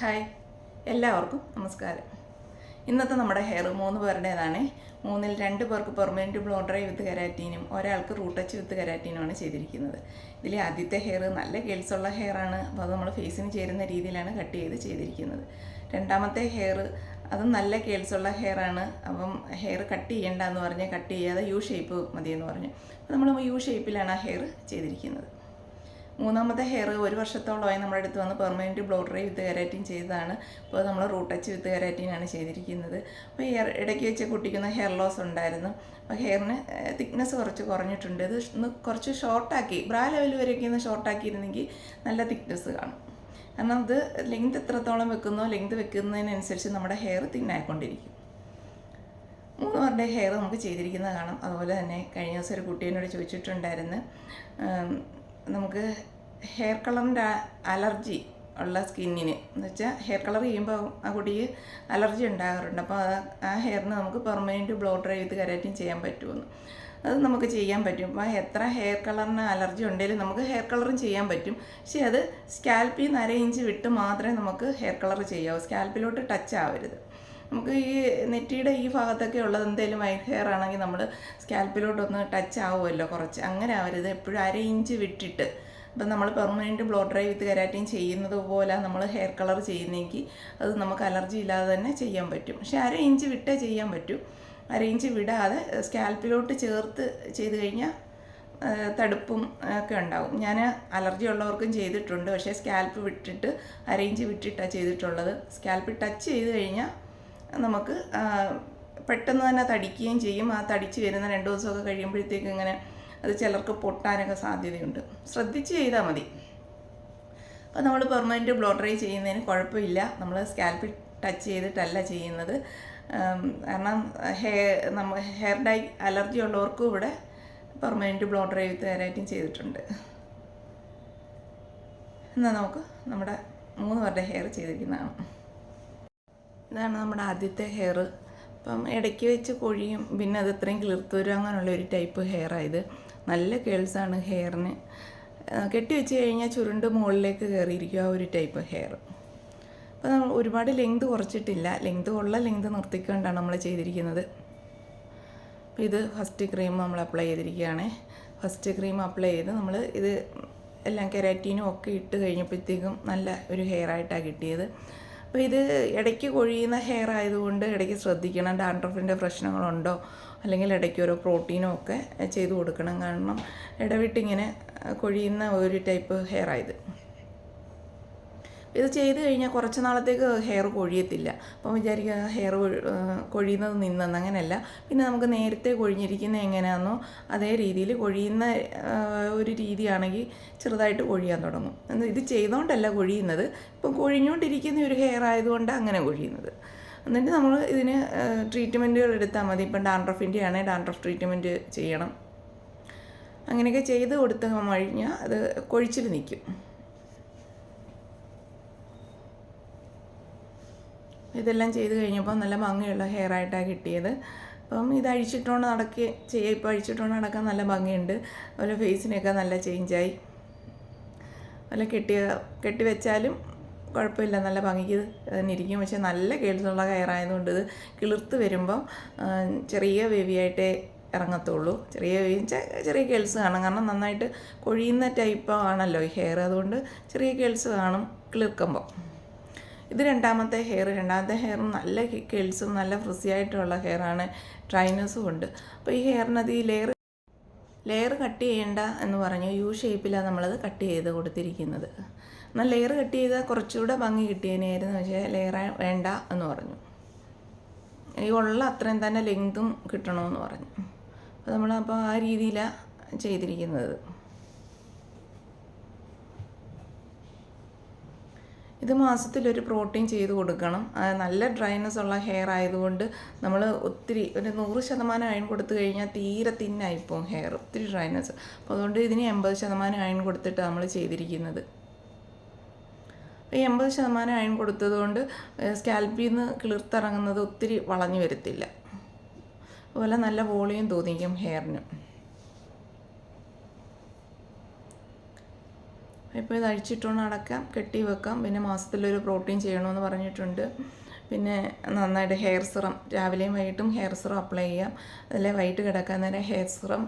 Hi, എല്ലാവർക്കും നമസ്കാരം. ഇന്നത്തെ നമ്മുടെ ഹെയർ 3 പേരുടേതാണ്. 3-ൽ 2 പേർക്ക് പെർമനൻറ്റ് ബ്ലോ ഡ്രൈ വിത്ത് കെരാറ്റീനും ഒരാൾക്ക് റൂട്ട് ടച്ച് വിത്ത് കെരാറ്റീനുമാണ് ചെയ്തിരിക്കുന്നത്. ഇതിൽ ആദ്യത്തെ ഹെയർ നല്ല കേൾസുള്ള ഹെയറാണ്. അപ്പോൾ അത് നമ്മൾ ഫേസിന് ചേരുന്ന രീതിയിലാണ് കട്ട് ചെയ്തിരിക്കുന്നത്. രണ്ടാമത്തെ ഹെയർ അതും നല്ല കേൾസുള്ള ഹെയറാണ്. അപ്പം ഹെയർ കട്ട് ചെയ്യേണ്ടെന്ന് പറഞ്ഞ് കട്ട് ചെയ്യാതെ യു ഷേപ്പ് മതിയെന്ന് പറഞ്ഞു. അപ്പോൾ നമ്മൾ യു ഷേപ്പിലാണ് ആ ഹെയർ ചെയ്തിരിക്കുന്നത്. മൂന്നാമത്തെ ഹെയർ 1 വർഷത്തോളമായി നമ്മുടെ അടുത്ത് വന്ന് പെർമനൻറ്റ് ബ്ലോ ഡ്രൈ വിത്ത് കെരാറ്റിൻ ചെയ്തതാണ്. അപ്പോൾ നമ്മൾ റൂട്ട് ടച്ച് വിത്ത് കെരാറ്റിനാണ് ചെയ്തിരിക്കുന്നത്. അപ്പോൾ ഇടയ്ക്ക് വെച്ച് കുട്ടിക്കുന്ന ഹെയർ ലോസ് ഉണ്ടായിരുന്നു. അപ്പോൾ ഹെയറിന് തിക്നെസ് കുറച്ച് കുറഞ്ഞിട്ടുണ്ട്. ഇത് ഒന്ന് കുറച്ച് ഷോർട്ടാക്കി ബ്രാ ലെവൽ വരെയൊക്കെ ഒന്ന് ഷോർട്ടാക്കിയിരുന്നെങ്കിൽ നല്ല തിക്നെസ് കാണും. കാരണം ഇത് ലെങ്ത് എത്രത്തോളം വെക്കുന്നോ ലെങ്ത് വെക്കുന്നതിനനുസരിച്ച് നമ്മുടെ ഹെയർ തിന്നായിക്കൊണ്ടിരിക്കും. 3 പേരുടെ ഹെയർ നമുക്ക് ചെയ്തിരിക്കുന്നത് കാണാം. അതുപോലെ തന്നെ കഴിഞ്ഞ ദിവസം ഒരു കുട്ടീനോട് ചോദിച്ചിട്ടുണ്ടായിരുന്നു, നമുക്ക് ഹെയർ കളറിൻ്റെ അലർജി ഉള്ള സ്കിന്നിന് എന്ന് വെച്ചാൽ ഹെയർ കളർ ചെയ്യുമ്പോൾ ആ കുട്ടിക്ക് അലർജി ഉണ്ടാകാറുണ്ട്. അപ്പോൾ ആ ഹെയറിന് നമുക്ക് പെർമനൻറ്റ് ബ്ലോ ഡ്രൈ വിത്ത് കെരാറ്റിൻ ചെയ്യാൻ പറ്റുമെന്ന്. അത് നമുക്ക് ചെയ്യാൻ പറ്റും. അപ്പോൾ എത്ര ഹെയർ കളറിന് അലർജി ഉണ്ടെങ്കിലും നമുക്ക് ഹെയർ കളറും ചെയ്യാൻ പറ്റും. പക്ഷേ അത് സ്കാൽപ്പിൽ നിന്ന് 1/2 ഇഞ്ച് വിട്ട് മാത്രമേ നമുക്ക് ഹെയർ കളർ ചെയ്യാവൂ. സ്കാൽപ്പിലോട്ട് ടച്ച് ആവരുത്. നമുക്ക് ഈ നെറ്റിയുടെ ഈ ഭാഗത്തൊക്കെ ഉള്ളത് എന്തെങ്കിലും വൈറ്റ് ഹെയർ ആണെങ്കിൽ നമ്മൾ സ്കാൽപ്പിലോട്ടൊന്ന് ടച്ച് ആവുമല്ലോ കുറച്ച്, അങ്ങനെ ആവരുത്. എപ്പോഴും 1/2 ഇഞ്ച് വിട്ടിട്ട്. അപ്പം നമ്മൾ പെർമനൻറ്റ് ബ്ലോ ഡ്രൈ വിത്ത് കെരാറ്റിൻ ചെയ്യുന്നത് പോലെ നമ്മൾ ഹെയർ കളർ ചെയ്യുന്നെങ്കിൽ അത് നമുക്ക് അലർജി ഇല്ലാതെ തന്നെ ചെയ്യാൻ പറ്റും. പക്ഷേ 1/2 ഇഞ്ച് വിട്ടേ ചെയ്യാൻ പറ്റും. 1/2 ഇഞ്ച് വിടാതെ സ്കാൽപ്പിലോട്ട് ചേർത്ത് ചെയ്ത് കഴിഞ്ഞാൽ തടുപ്പും ഒക്കെ ഉണ്ടാവും. ഞാൻ അലർജി ഉള്ളവർക്കും ചെയ്തിട്ടുണ്ട്. പക്ഷേ സ്കാൽപ്പ് വിട്ടിട്ട് 1/2 ഇഞ്ച് വിട്ടിട്ടാണ് ചെയ്തിട്ടുള്ളത്. സ്കാൽപ്പ് ടച്ച് ചെയ്ത് കഴിഞ്ഞാൽ നമുക്ക് പെട്ടെന്ന് തന്നെ തടിക്കുകയും ചെയ്യും. ആ തടിച്ച് വരുന്ന 2 ദിവസമൊക്കെ കഴിയുമ്പോഴത്തേക്കും ഇങ്ങനെ അത് ചിലർക്ക് പൊട്ടാനൊക്കെ സാധ്യതയുണ്ട്. ശ്രദ്ധിച്ച് ചെയ്താൽ മതി. അപ്പോൾ നമ്മൾ പെർമനൻറ്റ് ബ്ലോ ഡ്രൈ ചെയ്യുന്നതിന് കുഴപ്പമില്ല. നമ്മൾ സ്കാൽപ്പിൽ ടച്ച് ചെയ്തിട്ടല്ല ചെയ്യുന്നത്. കാരണം ഹെയർ ഡൈ അലർജി ഉള്ളവർക്കും ഇവിടെ പെർമനൻറ്റ് ബ്ലോ ഡ്രൈ വിത്ത് കെരാറ്റിൻ ചെയ്തിട്ടുണ്ട്. എന്നാൽ നമുക്ക് നമ്മുടെ 3 പേരുടെ ഹെയർ ചെയ്തിരിക്കുന്നതാണ്. ഇതാണ് നമ്മുടെ ആദ്യത്തെ ഹെയർ. അപ്പം ഇടയ്ക്ക് വെച്ച് കൊഴിയും, പിന്നെ അത് ഇത്രയും കിളിർത്ത് വരും, അങ്ങനെയുള്ള ഒരു ടൈപ്പ് ഹെയറായത്. നല്ല കേൾസാണ് ഹെയറിന്. കെട്ടി വെച്ച് കഴിഞ്ഞാൽ ചുരുണ്ട് മുകളിലേക്ക് കയറിയിരിക്കും ആ ഒരു ടൈപ്പ് ഹെയർ. അപ്പോൾ നമ്മൾ ഒരുപാട് ലെങ്ത് കുറച്ചിട്ടില്ല. ലെങ്ത് നിർത്തിക്കൊണ്ടാണ് നമ്മൾ ചെയ്തിരിക്കുന്നത്. അപ്പോൾ ഇത് ഫസ്റ്റ് ക്രീം നമ്മൾ അപ്ലൈ ചെയ്തിരിക്കുകയാണ്. ഫസ്റ്റ് ക്രീം അപ്ലൈ ചെയ്ത് നമ്മൾ ഇത് എല്ലാം കെരാറ്റീനും ഒക്കെ ഇട്ട് കഴിഞ്ഞപ്പോഴത്തേക്കും നല്ല ഒരു ഹെയറായിട്ടാണ് കിട്ടിയത്. അപ്പോൾ ഇത് ഇടയ്ക്ക് കൊഴിയുന്ന ഹെയർ ആയതുകൊണ്ട് ഇടയ്ക്ക് ശ്രദ്ധിക്കണം. ഡാൻഡ്രഫിൻ്റെ പ്രശ്നങ്ങളുണ്ടോ, അല്ലെങ്കിൽ ഇടയ്ക്ക് ഓരോ പ്രോട്ടീനും ഒക്കെ ചെയ്ത് കൊടുക്കണം. കാരണം ഇടവിട്ടിങ്ങനെ കൊഴിയുന്ന ഒരു ടൈപ്പ് ഹെയർ ആയത്. ഇത് ചെയ്ത് കഴിഞ്ഞാൽ കുറച്ച് നാളത്തേക്ക് ഹെയർ കൊഴിയത്തില്ല. അപ്പം വിചാരിക്കുക ഹെയർ കൊഴിയുന്നത് നിന്നെന്ന്. അങ്ങനെയല്ല. പിന്നെ നമുക്ക് നേരത്തെ കൊഴിഞ്ഞിരിക്കുന്നത് എങ്ങനെയാണെന്നോ അതേ രീതിയിൽ കൊഴിയുന്ന ഒരു രീതിയാണെങ്കിൽ ചെറുതായിട്ട് കൊഴിയാൻ തുടങ്ങും. ഇത് ചെയ്തുകൊണ്ടല്ല കൊഴിയുന്നത്, ഇപ്പം കൊഴിഞ്ഞുകൊണ്ടിരിക്കുന്ന ഒരു ഹെയർ ആയതുകൊണ്ട് അങ്ങനെ കൊഴിയുന്നത്. എന്നിട്ട് നമ്മൾ ഇതിന് ട്രീറ്റ്മെൻറ്റുകൾ എടുത്താൽ മതി. ഇപ്പം ഡാൻഡ്രഫിൻ്റെ ആണെങ്കിൽ ഡാൻഡ്രഫ് ട്രീറ്റ്മെൻറ്റ് ചെയ്യണം. അങ്ങനെയൊക്കെ ചെയ്ത് കൊടുത്ത് കഴിഞ്ഞാൽ അത് കൊഴിച്ചിൽ നിൽക്കും. ഇതെല്ലാം ചെയ്ത് കഴിഞ്ഞപ്പോൾ നല്ല ഭംഗിയുള്ള ഹെയറായിട്ടാണ് കിട്ടിയത്. അപ്പം ഇത് അഴിച്ചിട്ടുകൊണ്ട് ഇപ്പോൾ അഴിച്ചിട്ടുകൊണ്ട് നടക്കാൻ നല്ല ഭംഗിയുണ്ട്. അതുപോലെ ഫേസിനൊക്കെ നല്ല ചേഞ്ചായി. നല്ല കെട്ടി വെച്ചാലും കുഴപ്പമില്ല, നല്ല ഭംഗിക്ക് തന്നെ ഇരിക്കും. പക്ഷേ നല്ല കേൾസുള്ള ഹെയർ ആയതുകൊണ്ട് ഇത് കിളിർത്ത് വരുമ്പം ചെറിയ വേവിയായിട്ടേ ഇറങ്ങത്തുള്ളൂ. ചെറിയ കേൾസ് കാണും. കാരണം നന്നായിട്ട് കൊഴിയുന്ന ടൈപ്പ് ആണല്ലോ ഈ ഹെയർ. അതുകൊണ്ട് ചെറിയ കേൾസ് കാണും കിളിർക്കുമ്പോൾ. ഇത് രണ്ടാമത്തെ ഹെയറും നല്ല കേൾസും നല്ല ഫ്രിസി ആയിട്ടുള്ള ഹെയറാണ്. ഡ്രൈനെസ്സും ഉണ്ട്. അപ്പോൾ ഈ ഹെയറിനത് ഈ ലെയർ കട്ട് ചെയ്യേണ്ട എന്ന് പറഞ്ഞു. യു ഷേപ്പിലാണ് നമ്മളത് കട്ട് ചെയ്ത് കൊടുത്തിരിക്കുന്നത്. എന്നാൽ ലെയർ കട്ട് ചെയ്താൽ കുറച്ചുകൂടെ ഭംഗി കിട്ടിയതിനായിരുന്നു. പക്ഷേ ലെയർ വേണ്ട എന്ന് പറഞ്ഞു. ഈ ഉള്ള അത്രയും തന്നെ ലെങ്തും കിട്ടണമെന്ന് പറഞ്ഞു. അപ്പോൾ നമ്മളപ്പോൾ ആ രീതിയിലാണ് ചെയ്തിരിക്കുന്നത്. ഇത് മാസത്തിലൊരു പ്രോട്ടീൻ ചെയ്ത് കൊടുക്കണം. നല്ല ഡ്രൈനെസ് ഉള്ള ഹെയർ ആയതുകൊണ്ട് നമ്മൾ ഒത്തിരി ഒരു 100% അയൺ കൊടുത്തു കഴിഞ്ഞാൽ തീരെ തിന്നായിപ്പോവും ഹെയർ, ഒത്തിരി ഡ്രൈനെസ്. അപ്പോൾ അതുകൊണ്ട് ഇതിന് 80% അയൺ കൊടുത്തിട്ട് നമ്മൾ ചെയ്തിരിക്കുന്നത്. ഈ 80% അയൺ കൊടുത്തതുകൊണ്ട് സ്കാൽപ്പിൽ നിന്ന് കിളിർത്തിറങ്ങുന്നത് ഒത്തിരി വളഞ്ഞു വരത്തില്ല. അതുപോലെ നല്ല വോളിയം തോന്നിക്കും ഹെയറിന്. ഇപ്പോൾ ഇത് അഴിച്ചിട്ടുകൊണ്ട് നടക്കാം, കെട്ടി വെക്കാം. പിന്നെ മാസത്തിലൊരു പ്രോട്ടീൻ ചെയ്യണമെന്ന് പറഞ്ഞിട്ടുണ്ട്. പിന്നെ നന്നായിട്ട് ഹെയർ സിറം രാവിലെയും വൈകിട്ടും ഹെയർ സിറം അപ്ലൈ ചെയ്യാം. അതിലെ വൈകിട്ട് കിടക്കാൻ നേരം hair serum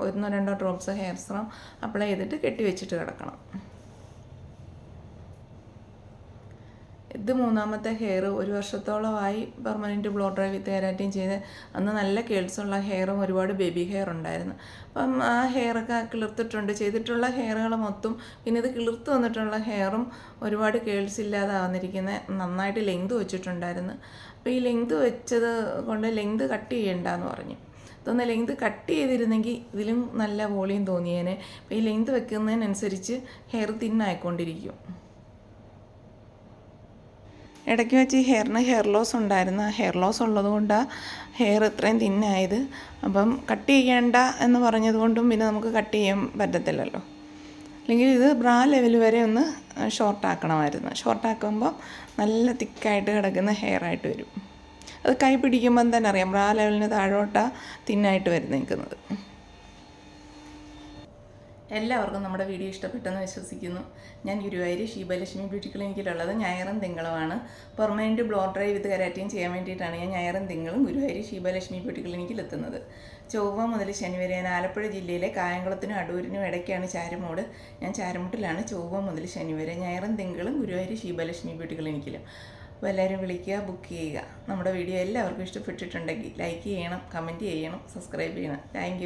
1-2 drops hair serum apply ചെയ്തിട്ട് കെട്ടി വെച്ചിട്ട് കിടക്കണം. ഇത് 3ാമത്തെ ഹെയർ. 1 വർഷത്തോളമായി പെർമനൻറ്റ് ബ്ലോ ഡ്രൈ വിത്ത് കെരാറ്റിൻ ചെയ്ത്. അന്ന് നല്ല കേൾസുള്ള ഹെയറും ഒരുപാട് ബേബി ഹെയർ ഉണ്ടായിരുന്നു. അപ്പം ആ ഹെയറൊക്കെ കിളിർത്തിട്ടുണ്ട്. ചെയ്തിട്ടുള്ള ഹെയറുകൾ മൊത്തം. പിന്നെ ഇത് കിളിർത്ത് വന്നിട്ടുള്ള ഹെയറും ഒരുപാട് കേൾസ് ഇല്ലാതെ വന്നിരിക്കുന്നത്. നന്നായിട്ട് ലെങ്ത് വെച്ചിട്ടുണ്ടായിരുന്നു. അപ്പോൾ ഈ ലെങ്ത് വെച്ചത് കൊണ്ട് ലെങ്ത് കട്ട് ചെയ്യണ്ടെന്ന് പറഞ്ഞു. ഇതൊന്ന് ലെങ്ത് കട്ട് ചെയ്തിരുന്നെങ്കിൽ ഇതിലും നല്ല വോളിയം തോന്നിയേനെ. അപ്പോൾ ഈ ലെങ്ത് വെക്കുന്നതിനനുസരിച്ച് ഹെയർ തിന്നായിക്കൊണ്ടിരിക്കും. ഇടയ്ക്ക് വെച്ച് ഈ ഹെയറിന് ഹെയർ ലോസ് ഉണ്ടായിരുന്നു. ആ ഹെയർ ലോസ് ഉള്ളത് കൊണ്ടാണ് ഹെയർ ഇത്രയും തിന്നായത്. അപ്പം കട്ട് ചെയ്യേണ്ട എന്ന് പറഞ്ഞത് കൊണ്ടും പിന്നെ നമുക്ക് കട്ട് ചെയ്യാൻ പറ്റത്തില്ലല്ലോ. അല്ലെങ്കിൽ ഇത് ബ്രാ ലെവൽ വരെ ഒന്ന് ഷോർട്ടാക്കണമായിരുന്നു. ഷോർട്ടാക്കുമ്പോൾ നല്ല തിക്കായിട്ട് കിടക്കുന്ന ഹെയറായിട്ട് വരും. അത് കൈ പിടിക്കുമ്പം തന്നെ അറിയാം ബ്രാ ലെവലിന് താഴോട്ടാണ് തിന്നായിട്ട് നിൽക്കുന്നത്. എല്ലാവർക്കും നമ്മുടെ വീഡിയോ ഇഷ്ടപ്പെട്ടെന്ന് വിശ്വസിക്കുന്നു. ഞാൻ ഗുരുവായൂർ ഷീബലക്ഷ്മി ബ്യൂട്ടി ക്ലിനിക്കിലുള്ളത് ഞായറും തിങ്കളുമാണ്. പെർമനൻറ്റ് ബ്ലോ ഡ്രൈ വിത്ത് കെരാറ്റിൻ ചെയ്യാൻ വേണ്ടിയിട്ടാണ് ഞാൻ ഞായറും തിങ്കളും ഗുരുവായൂർ ഷീബലക്ഷ്മി ബ്യൂട്ടി ക്ലിനിക്കിൽ എത്തുന്നത്. ചൊവ്വ മുതൽ ശനി വരെ. ഞാൻ ആലപ്പുഴ ജില്ലയിലെ കായംകുളത്തിനും അടൂരിനും ഇടയ്ക്കാണ് ചാരുമൂട്. ഞാൻ ചാരുമുട്ടിലാണ് ചൊവ്വ മുതൽ ശനി വരെ. ഞായറും തിങ്കളും ഗുരുവായൂർ ഷീബലക്ഷ്മി ബ്യൂട്ടി ക്ലിനിക്കിലും. അപ്പോൾ എല്ലാവരും വിളിക്കുക, ബുക്ക് ചെയ്യുക. നമ്മുടെ വീഡിയോ എല്ലാവർക്കും ഇഷ്ടപ്പെട്ടിട്ടുണ്ടെങ്കിൽ ലൈക്ക് ചെയ്യണം, കമൻറ്റ് ചെയ്യണം, സബ്സ്ക്രൈബ് ചെയ്യണം. താങ്ക്